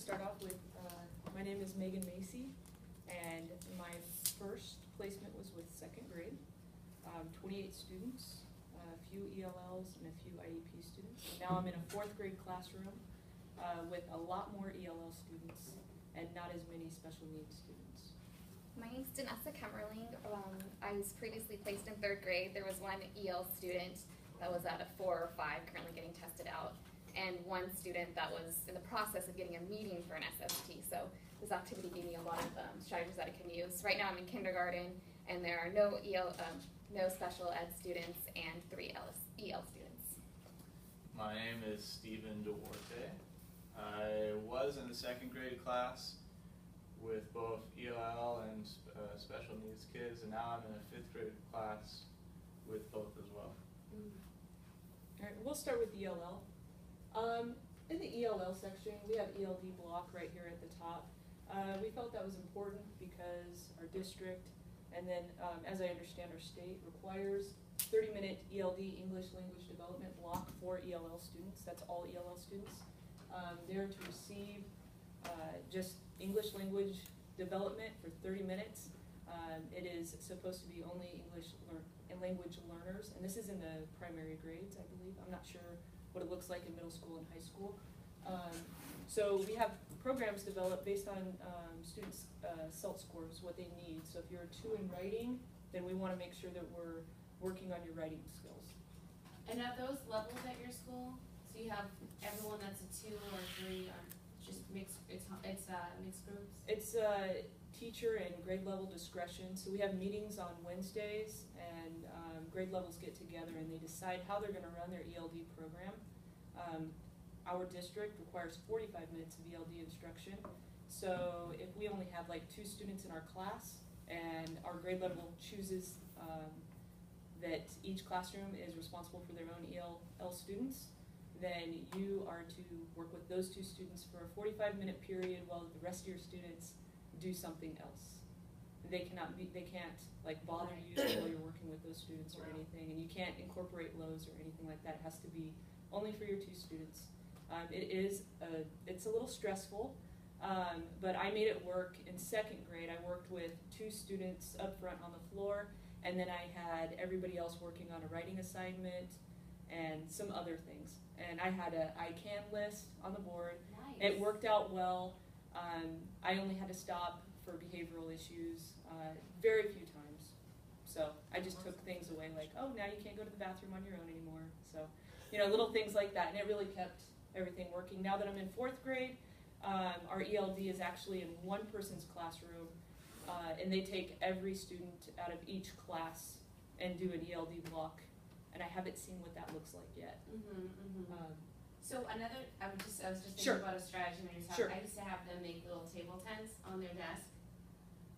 start off with, my name is Megan Macy, and my first placement was with second grade. 28 students, a few ELLs, and a few IEP students. And now I'm in a fourth grade classroom with a lot more ELL students and not as many special needs students. My name's Danessa Kemmerling. I was previously placed in third grade. There was one EL student that was at a 4 or 5, currently getting tested out, and one student that was in the process of getting a meeting for an SST. So this activity gave me a lot of strategies that I can use. Right now I'm in kindergarten, and there are no no special ed students and 3 EL students. My name is Stephen Duarte. I was in the second grade class with both ELL and special needs kids, and now I'm in a 5th grade class with both as well. All right, we'll start with ELL. In the ELL section, we have ELD block right here at the top. We felt that was important because our district, and then as I understand our state, requires 30-minute ELD, English Language Development block for ELL students. That's all ELL students. They're to receive just English language development for 30 minutes. It is supposed to be only English language learners, and this is in the primary grades, I believe. I'm not sure what it looks like in middle school and high school. So we have programs developed based on students' SELT scores, what they need. So if you're a 2 in writing, then we want to make sure that we're working on your writing skills. And are those levels at your school? So you have everyone that's a 2 or 3, or just mixed? It's mixed groups. It's teacher and grade level discretion. So we have meetings on Wednesdays, and grade levels get together and they decide how they're going to run their ELD program. Our district requires 45 minutes of ELD instruction. So if we only have like 2 students in our class, and our grade level chooses that each classroom is responsible for their own ELL students, then you are to work with those 2 students for a 45-minute period while the rest of your students do something else. They can't like bother you while you're working with those students or anything, and you can't incorporate lows or anything like that. It has to be only for your 2 students. It's a little stressful, but I made it work. In second grade, I worked with 2 students up front on the floor, and then I had everybody else working on a writing assignment and some other things. And I had a I can list on the board. Nice. It worked out well. I only had to stop for behavioral issues very few times. So I just took things away like, oh, now you can't go to the bathroom on your own anymore. So, little things like that. And it really kept everything working. Now that I'm in 4th grade, our ELD is actually in one person's classroom, and they take every student out of each class and do an ELD block. And I haven't seen what that looks like yet. So I was just thinking Sure. about a strategy when you're talking. Sure. I used to have them make little table tents on their desk.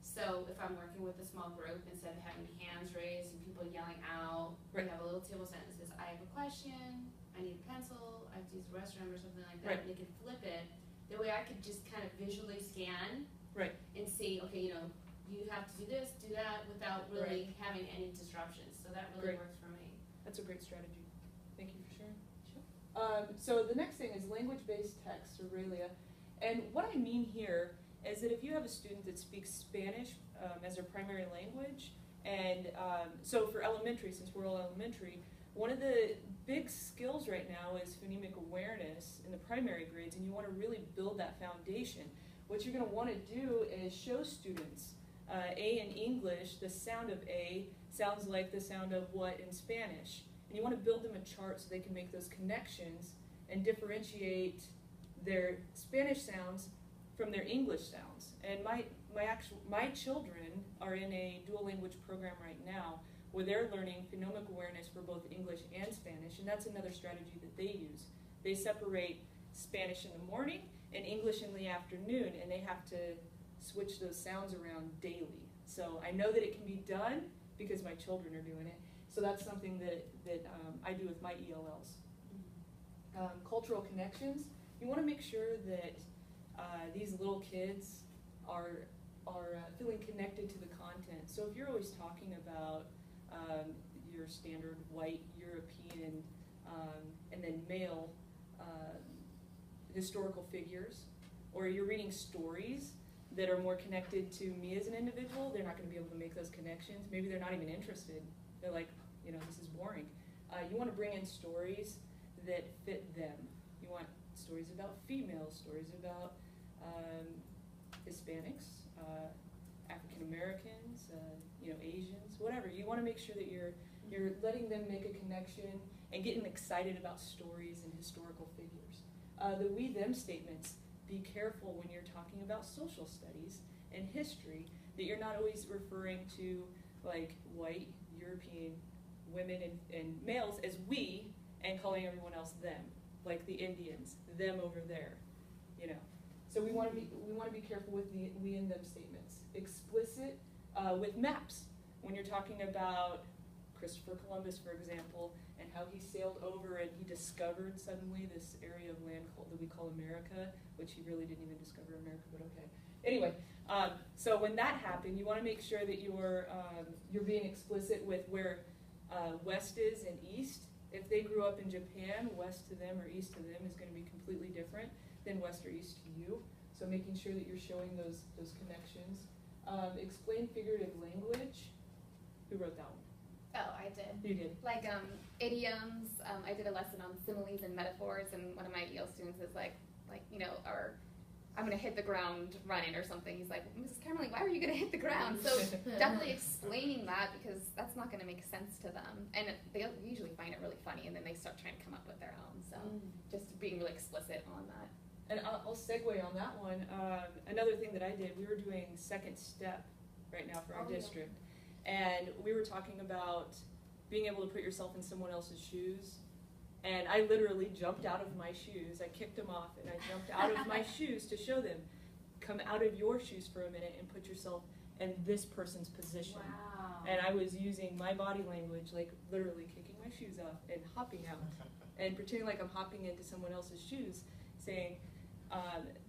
So if I'm working with a small group, instead of having hands raised and people yelling out, Right. we have a little table tent that says, I have a question, I need a pencil, I have to use the restroom or something like that. Right. And they could flip it. That way I could just kind of visually scan Right. and see, okay, you have to do this, do that, without really having any disruptions. So that really Great. works for me. That's a great strategy. Thank you for sharing. So the next thing is language-based text, or RALIA. And what I mean here is that if you have a student that speaks Spanish as their primary language, and so for elementary, since we're all elementary, one of the big skills right now is phonemic awareness in the primary grades, and you want to really build that foundation. What you're going to want to do is show students A in English, the sound of A sounds like the sound of what in Spanish. And you want to build them a chart so they can make those connections and differentiate their Spanish sounds from their English sounds. And my children are in a dual language program right now where they're learning phonemic awareness for both English and Spanish, and that's another strategy that they use. They separate Spanish in the morning and English in the afternoon, and they have to switch those sounds around daily. So I know that it can be done because my children are doing it. So that's something that I do with my ELLs. Cultural connections. You want to make sure that these little kids are feeling connected to the content. So if you're always talking about your standard white European and then male historical figures, or you're reading stories that are more connected to me as an individual, they're not going to be able to make those connections. Maybe they're not even interested. They're like, this is boring. You want to bring in stories that fit them. You want stories about females, stories about Hispanics, African Americans, Asians, whatever. You want to make sure that you're letting them make a connection and getting excited about stories and historical figures. The we them statements. Be careful when you're talking about social studies and history that you're not always referring to like white European women and males as we and calling everyone else them, like the Indians, them over there, So we want to be careful with the we and them statements. Explicit with maps when you're talking about Christopher Columbus, for example, and how he sailed over and he discovered suddenly this area of land that we call America, which he really didn't even discover America, but okay. Anyway, so when that happened, you want to make sure that you're being explicit with where west is and east. If they grew up in Japan, west to them or east to them is going to be completely different than west or east to you. So making sure that you're showing those connections. Explain figurative language. Who wrote that one? Oh, I did. You did. Like idioms. I did a lesson on similes and metaphors, and one of my EL students is like, or I'm gonna hit the ground running or something. He's like, Mrs. Camerling, why were you gonna hit the ground? So definitely explaining that, because that's not gonna make sense to them, and they usually find it really funny, and then they start trying to come up with their own. So just being really explicit on that. And I'll segue on that one. Another thing that I did, we were doing second step right now for our district. And we were talking about being able to put yourself in someone else's shoes. And I literally jumped out of my shoes. I kicked them off and I jumped out of my shoes to show them, come out of your shoes for a minute and put yourself in this person's position. Wow. And I was using my body language, like literally kicking my shoes off and hopping out and pretending like I'm hopping into someone else's shoes, saying,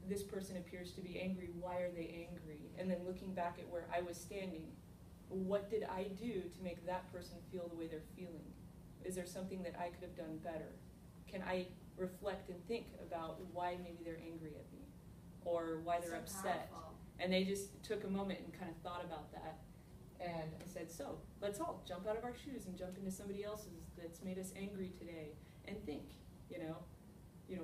this person appears to be angry. Why are they angry? And then looking back at where I was standing, what did I do to make that person feel the way they're feeling? Is there something that I could have done better? Can I reflect and think about why maybe they're angry at me or why they're upset? Powerful. And they just took a moment and kind of thought about that. And I said, so let's all jump out of our shoes and jump into somebody else's that's made us angry today and think,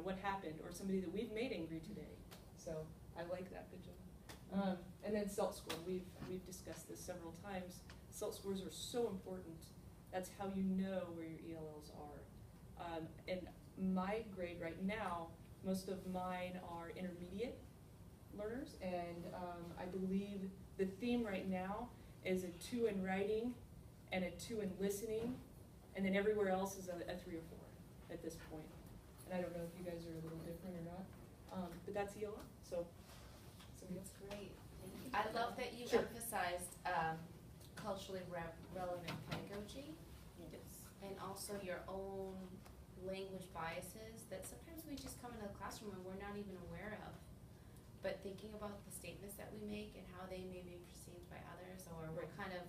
what happened, or somebody that we've made angry today. So I like that. Good job. And then SELT score. We've discussed this several times. SELT scores are so important. That's how you know where your ELLs are. In my grade right now, most of mine are intermediate learners, and I believe the theme right now is a 2 in writing and a 2 in listening, and then everywhere else is a 3 or 4 at this point. And I don't know if you guys are a little different or not, but that's ELL. So somebody else. That's great. I love that you emphasized culturally relevant pedagogy. Yes. And also your own language biases that sometimes we just come into the classroom and we're not even aware of. But thinking about the statements that we make and how they may be perceived by others, or what kind of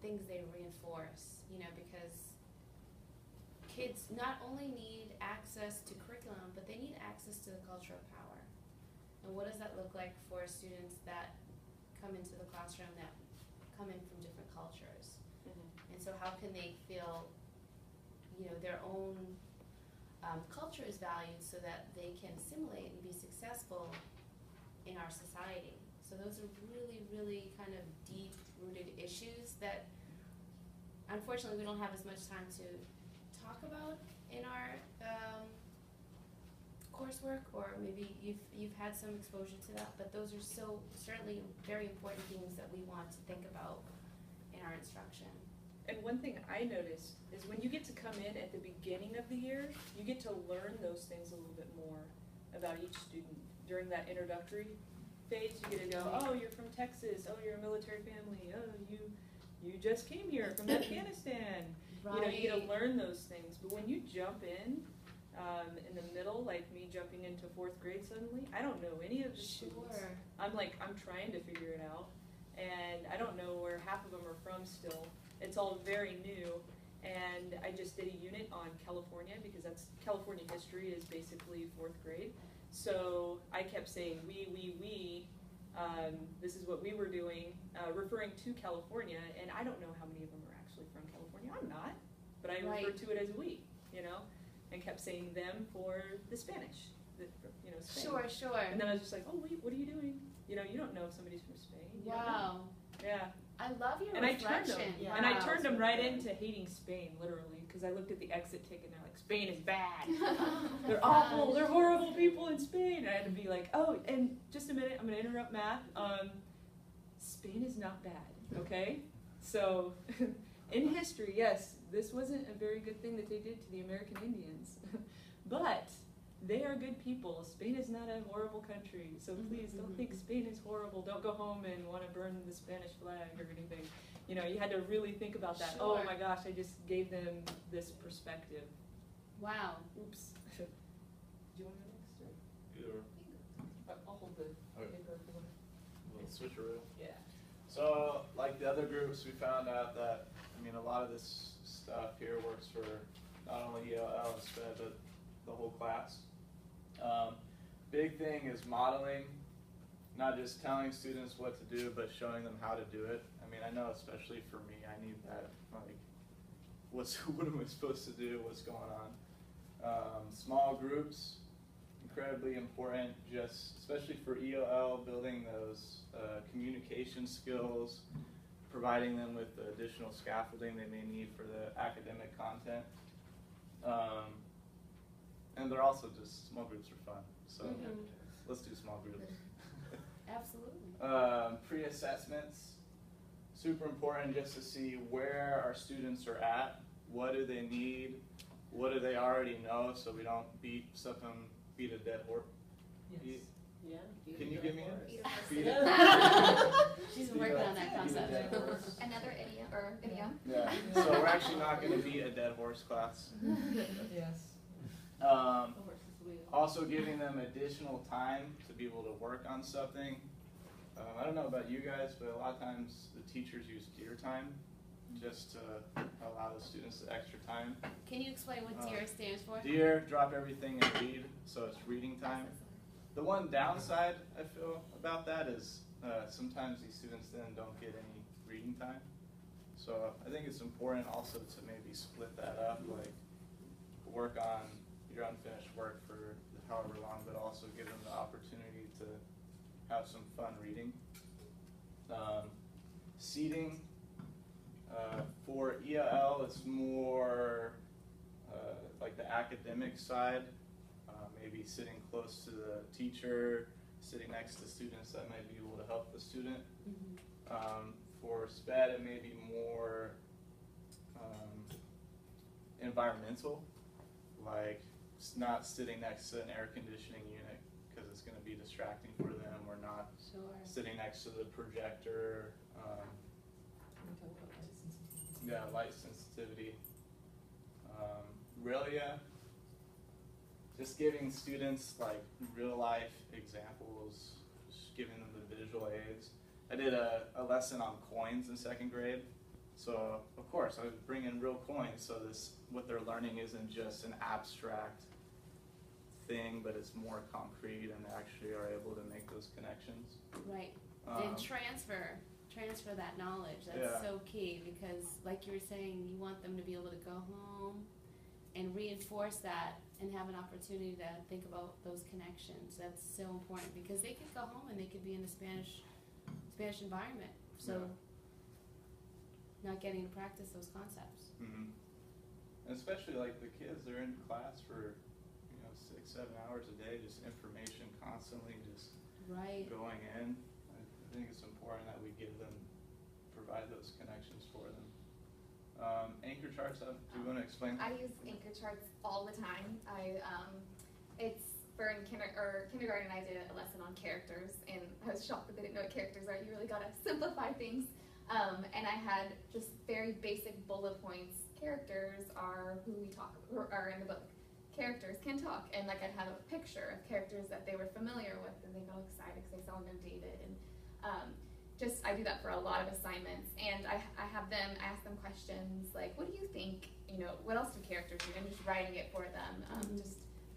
things they reinforce, because kids not only need access to curriculum, but they need access to the culture of power. And what does that look like for students that come into the classroom that come in from different cultures? And so how can they feel, their own culture is valued so that they can assimilate and be successful in our society? So those are really, really kind of deep-rooted issues that unfortunately we don't have as much time to talk about in our coursework, or maybe you've had some exposure to that, but those are so certainly very important things that we want to think about in our instruction. And one thing I noticed is when you get to come in at the beginning of the year, you get to learn those things a little bit more about each student. During that introductory phase, you get to go, oh, you're from Texas, oh, you're a military family, oh, you just came here from Afghanistan. Right. You get to learn those things. But when you jump in the middle, like me jumping into 4th grade suddenly, I don't know any of the students. I'm trying to figure it out, and I don't know where half of them are from still. It's all very new, and I just did a unit on California because that's California history is basically 4th grade. So I kept saying we. This is what we were doing, referring to California, and I don't know how many of them are actually from California. I'm not, but I referred to it as we, and kept saying them for the Spanish, Spain. Sure. And then I was just like, oh wait, what are you doing? You don't know if somebody's from Spain. You don't know. Wow. Yeah. I love your And I reflection. turned them right into hating Spain, literally, because I looked at the exit ticket and they're like, Spain is bad. They're awful. They're horrible people in Spain. And I had to be like, oh, and just a minute, I'm going to interrupt math. Spain is not bad, okay? So, in history, yes, this wasn't a very good thing that they did to the American Indians, but they are good people. Spain is not a horrible country, so please don't think Spain is horrible. Don't go home and want to burn the Spanish flag or anything. You had to really think about that. Sure. Oh my gosh, I just gave them this perspective. Wow. Oops. Do you want to go next? Or? Either. I'll hold the Okay. paper if you want. Little switcheroo. Yeah. So, like the other groups, we found out that, a lot of this stuff here works for not only ELL and SPED, but the whole class. Big thing is modeling, not just telling students what to do, but showing them how to do it. I know especially for me, I need that, what am I supposed to do, what's going on. Small groups, incredibly important, just especially for ELL, building those communication skills, providing them with the additional scaffolding they may need for the academic content. And they're also just, small groups are fun, so let's do small groups. Absolutely. Pre-assessments, super important just to see where our students are at, what do they need, what do they already know, so we don't beat a dead horse. Yes. Yeah. Can you give me a Beat She's been working on that concept. Another idiom. Yeah. So we're actually not going to beat a dead horse class. Yes. Also giving them additional time to be able to work on something. I don't know about you guys, but a lot of times the teachers use DEAR time just to allow the students the extra time. Can you explain what DEAR stands for? DEAR, drop everything and read, so it's reading time. The one downside I feel about that is sometimes these students then don't get any reading time. So I think it's important also to maybe split that up, like work on your unfinished work for however long, but also give them the opportunity to have some fun reading. Seating, for ELL, it's more like the academic side, maybe sitting close to the teacher, sitting next to students that might be able to help the student. For SPED, it may be more environmental, like not sitting next to an air conditioning unit because it's going to be distracting for them, or not sitting next to the projector. Light sensitivity. Relia, just giving students like real life examples, just giving them the visual aids. I did a lesson on coins in 2nd grade. So of course I would bring in real coins, so what they're learning isn't just an abstract thing, but it's more concrete and they actually are able to make those connections. Right. And transfer that knowledge. That's so key, because like you were saying, you want them to be able to go home and reinforce that and have an opportunity to think about those connections. That's so important, because they could go home and they could be in the Spanish environment, so not getting to practice those concepts. And especially like the kids, they're in class for 6-7 hours a day, just information constantly just going in. I think it's important that we provide those connections for them. Anchor charts, do you want to explain? I use anchor charts all the time. It's for kindergarten. I did a lesson on characters, and I was shocked that they didn't know what characters are. You really gotta simplify things. And I had just very basic bullet points. Characters are who are in the book. Characters can talk, and like I'd have a picture of characters that they were familiar with, and they got excited because they saw them in David. And I do that for a lot of assignments, and I ask them questions like, what do you think, what else do characters do, and just writing it for them, just